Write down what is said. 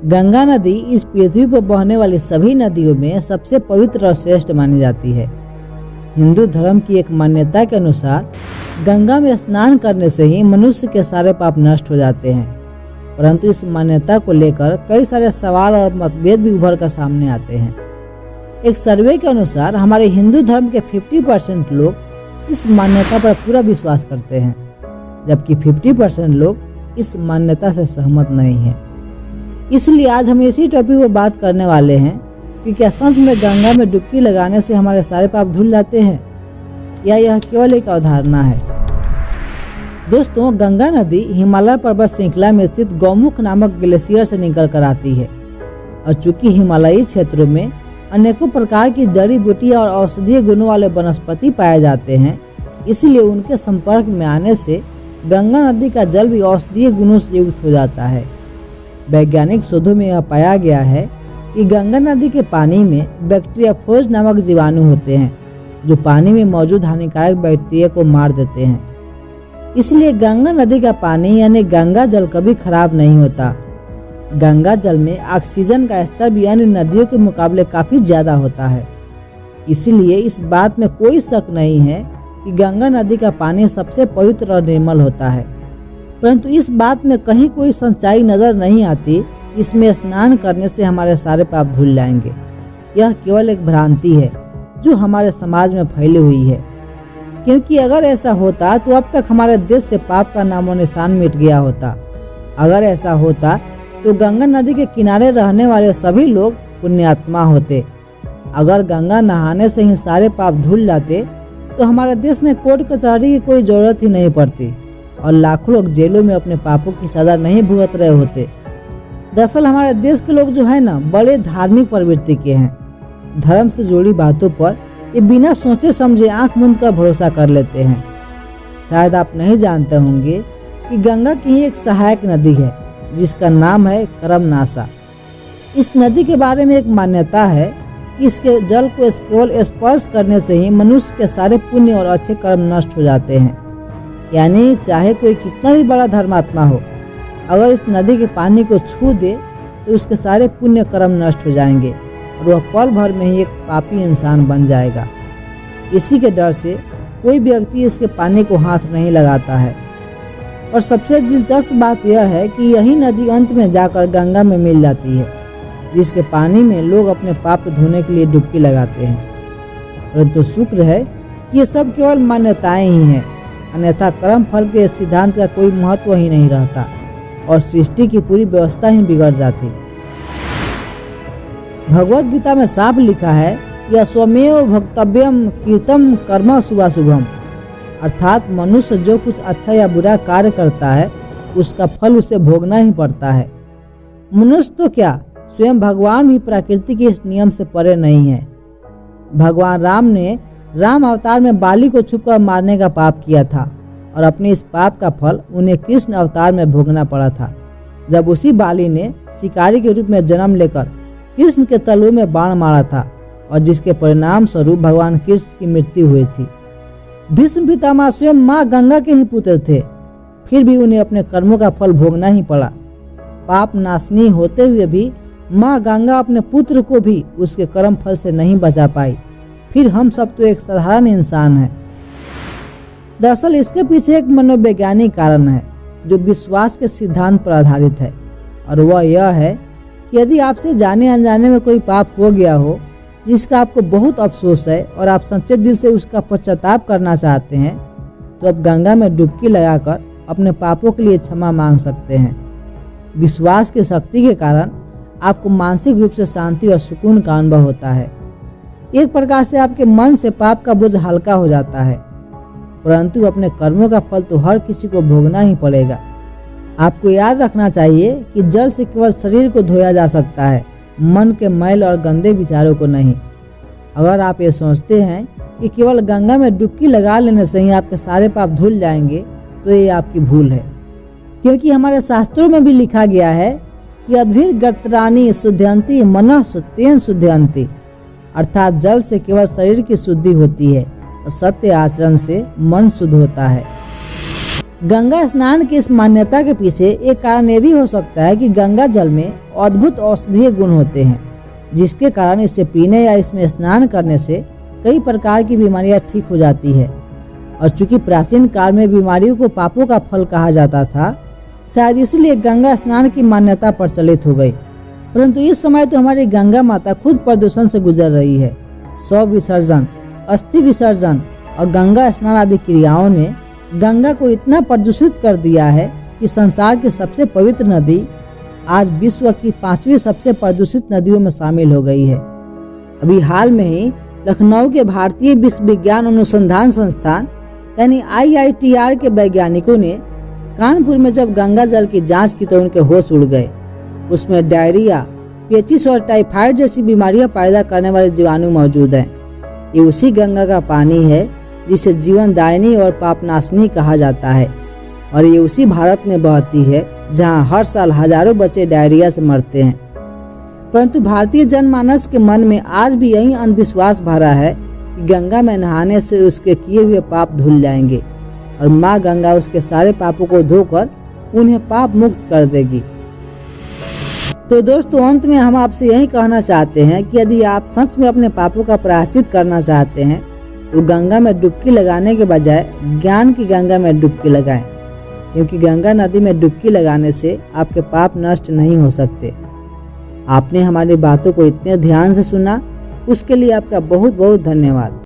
गंगा नदी इस पृथ्वी पर बहने वाली सभी नदियों में सबसे पवित्र और श्रेष्ठ मानी जाती है। हिंदू धर्म की एक मान्यता के अनुसार गंगा में स्नान करने से ही मनुष्य के सारे पाप नष्ट हो जाते हैं, परंतु इस मान्यता को लेकर कई सारे सवाल और मतभेद भी उभर कर सामने आते हैं। एक सर्वे के अनुसार हमारे हिंदू धर्म के 50% लोग इस मान्यता पर पूरा विश्वास करते हैं, जबकि 50% लोग इस मान्यता से सहमत नहीं हैं। इसलिए आज हम इसी टॉपिक पर बात करने वाले हैं कि क्या सच में गंगा में डुबकी लगाने से हमारे सारे पाप धुल जाते हैं या यह केवल एक अवधारणा है। दोस्तों, गंगा नदी हिमालय पर्वत श्रृंखला में स्थित गौमुख नामक ग्लेशियर से निकल कर आती है और चूंकि हिमालयी क्षेत्रों में अनेकों प्रकार की जड़ी बूटियां और औषधीय गुणों वाले वनस्पति पाए जाते हैं, इसलिए उनके संपर्क में आने से गंगा नदी का जल भी औषधीय गुणों से युक्त हो जाता है। वैज्ञानिक शोधों में यह पाया गया है कि गंगा नदी के पानी में बैक्टीरियाफोज नामक जीवाणु होते हैं जो पानी में मौजूद हानिकारक बैक्टीरिया को मार देते हैं। इसलिए गंगा नदी का पानी यानी गंगा जल कभी खराब नहीं होता। गंगा जल में ऑक्सीजन का स्तर भी अन्य नदियों के मुकाबले काफी ज्यादा होता है। इसलिए इस बात में कोई शक नहीं है कि गंगा नदी का पानी सबसे पवित्र और निर्मल होता है, परंतु इस बात में कहीं कोई सच्चाई नजर नहीं आती। इसमें स्नान करने से हमारे सारे पाप धुल जाएंगे। यह केवल एक भ्रांति है जो हमारे समाज में फैली हुई है, क्योंकि अगर ऐसा होता तो अब तक हमारे देश से पाप का नामो निशान मिट गया होता। अगर ऐसा होता तो गंगा नदी के किनारे रहने वाले सभी लोग पुण्यात्मा होते। अगर गंगा नहाने से ही सारे पाप धुल जाते तो हमारे देश में कोर्ट कचहरी की कोई जरूरत ही नहीं पड़ती और लाखों लोग जेलों में अपने पापों की सजा नहीं भुगत रहे होते। दरअसल हमारे देश के लोग जो है ना, बड़े धार्मिक प्रवृत्ति के हैं। धर्म से जुड़ी बातों पर ये बिना सोचे समझे आंख मूंद कर भरोसा कर लेते हैं। शायद आप नहीं जानते होंगे कि गंगा की एक सहायक नदी है जिसका नाम है करमनासा। इस नदी के बारे में एक मान्यता है कि इसके जल को केवल स्पर्श करने से ही मनुष्य के सारे पुण्य और अच्छे कर्म नष्ट हो जाते हैं। यानी चाहे कोई कितना भी बड़ा धर्मात्मा हो, अगर इस नदी के पानी को छू दे तो उसके सारे पुण्य कर्म नष्ट हो जाएंगे और वह पल भर में ही एक पापी इंसान बन जाएगा। इसी के डर से कोई व्यक्ति इसके पानी को हाथ नहीं लगाता है। और सबसे दिलचस्प बात यह है कि यही नदी अंत में जाकर गंगा में मिल जाती है, जिसके पानी में लोग अपने पाप धोने के लिए डुबकी लगाते हैं। परंतु शुक्र है कि ये सब केवल मान्यताएं ही हैं, अन्यथा कर्म फल के सिद्धांत का कोई महत्व ही नहीं रहता और सृष्टि की पूरी व्यवस्था ही बिगड़ जाती। भगवत गीता में साफ लिखा है, यह स्वमेव भक्तव्यम कीर्तम कर्म शुभाशुभम, अर्थात मनुष्य जो कुछ अच्छा या बुरा कार्य करता है उसका फल उसे भोगना ही पड़ता है। मनुष्य तो क्या, स्वयं भगवान भी प्रकृति के इस नियम से परे नहीं है। भगवान राम ने राम अवतार में बाली को छुपकर मारने का पाप किया था और अपने इस पाप का फल उन्हें कृष्ण अवतार में भोगना पड़ा था, जब उसी बाली ने शिकारी के रूप में जन्म लेकर कृष्ण के तलवे में बाण मारा था और जिसके परिणाम स्वरूप भगवान कृष्ण की मृत्यु हुई थी। भीष्म पितामह स्वयं माँ गंगा के ही पुत्र थे, फिर भी उन्हें अपने कर्मों का फल भोगना ही पड़ा। पाप नाशनी होते हुए भी माँ गंगा अपने पुत्र को भी उसके कर्म फल से नहीं बचा पाई। फिर हम सब तो एक साधारण इंसान हैं। दरअसल इसके पीछे एक मनोवैज्ञानिक कारण है जो विश्वास के सिद्धांत पर आधारित है, और वह यह है कि यदि आपसे जाने अनजाने में कोई पाप हो गया हो जिसका आपको बहुत अफसोस है और आप सच्चे दिल से उसका पश्चाताप करना चाहते हैं, तो आप गंगा में डुबकी लगाकर अपने पापों के लिए क्षमा मांग सकते हैं। विश्वास की शक्ति के कारण आपको मानसिक रूप से शांति और सुकून का अनुभव होता है। एक प्रकार से आपके मन से पाप का बोझ हल्का हो जाता है, परंतु अपने कर्मों का फल तो हर किसी को भोगना ही पड़ेगा। आपको याद रखना चाहिए कि जल से केवल शरीर को धोया जा सकता है, मन के मैल और गंदे विचारों को नहीं। अगर आप ये सोचते हैं कि केवल गंगा में डुबकी लगा लेने से ही आपके सारे पाप धुल जाएंगे, तो ये आपकी भूल है, क्योंकि हमारे शास्त्रों में भी लिखा गया है कि अद्भिर्गत्राणि शुद्धयन्ति मनः शुद्धेन शुद्धयन्ति, अर्थात जल से केवल शरीर की शुद्धि होती है और सत्य आचरण से मन शुद्ध होता है। गंगा स्नान की इस मान्यता के पीछे एक कारण ये भी हो सकता है कि गंगा जल में अद्भुत औषधीय गुण होते हैं, जिसके कारण इसे पीने या इसमें स्नान करने से कई प्रकार की बीमारियां ठीक हो जाती है। और चूंकि प्राचीन काल में बीमारियों को पापों का फल कहा जाता था, शायद इसलिए गंगा स्नान की मान्यता प्रचलित हो गई। परंतु इस समय तो हमारी गंगा माता खुद प्रदूषण से गुजर रही है। शव विसर्जन, अस्थि विसर्जन और गंगा स्नान आदि क्रियाओं ने गंगा को इतना प्रदूषित कर दिया है कि संसार की सबसे पवित्र नदी आज विश्व की 5वीं सबसे प्रदूषित नदियों में शामिल हो गई है। अभी हाल में ही लखनऊ के भारतीय विश्व विज्ञान अनुसंधान संस्थान यानी IITR के वैज्ञानिकों ने कानपुर में जब गंगा जल की जांच की तो उनके होश उड़ गए। उसमें डायरिया, पेचिस और टाइफाइड जैसी बीमारियां पैदा करने वाले जीवाणु मौजूद हैं। ये उसी गंगा का पानी है जिसे जीवनदायिनी और पापनाशनी कहा जाता है, और ये उसी भारत में बहती है जहां हर साल हजारों बच्चे डायरिया से मरते हैं। परंतु भारतीय जनमानस के मन में आज भी यही अंधविश्वास भरा है कि गंगा में नहाने से उसके किए हुए पाप धुल जाएंगे और माँ गंगा उसके सारे पापों को धोकर उन्हें पाप मुक्त कर देगी। तो दोस्तों, अंत में हम आपसे यही कहना चाहते हैं कि यदि आप सच में अपने पापों का प्रायश्चित करना चाहते हैं तो गंगा में डुबकी लगाने के बजाय ज्ञान की गंगा में डुबकी लगाएं, क्योंकि गंगा नदी में डुबकी लगाने से आपके पाप नष्ट नहीं हो सकते। आपने हमारी बातों को इतने ध्यान से सुना, उसके लिए आपका बहुत बहुत धन्यवाद।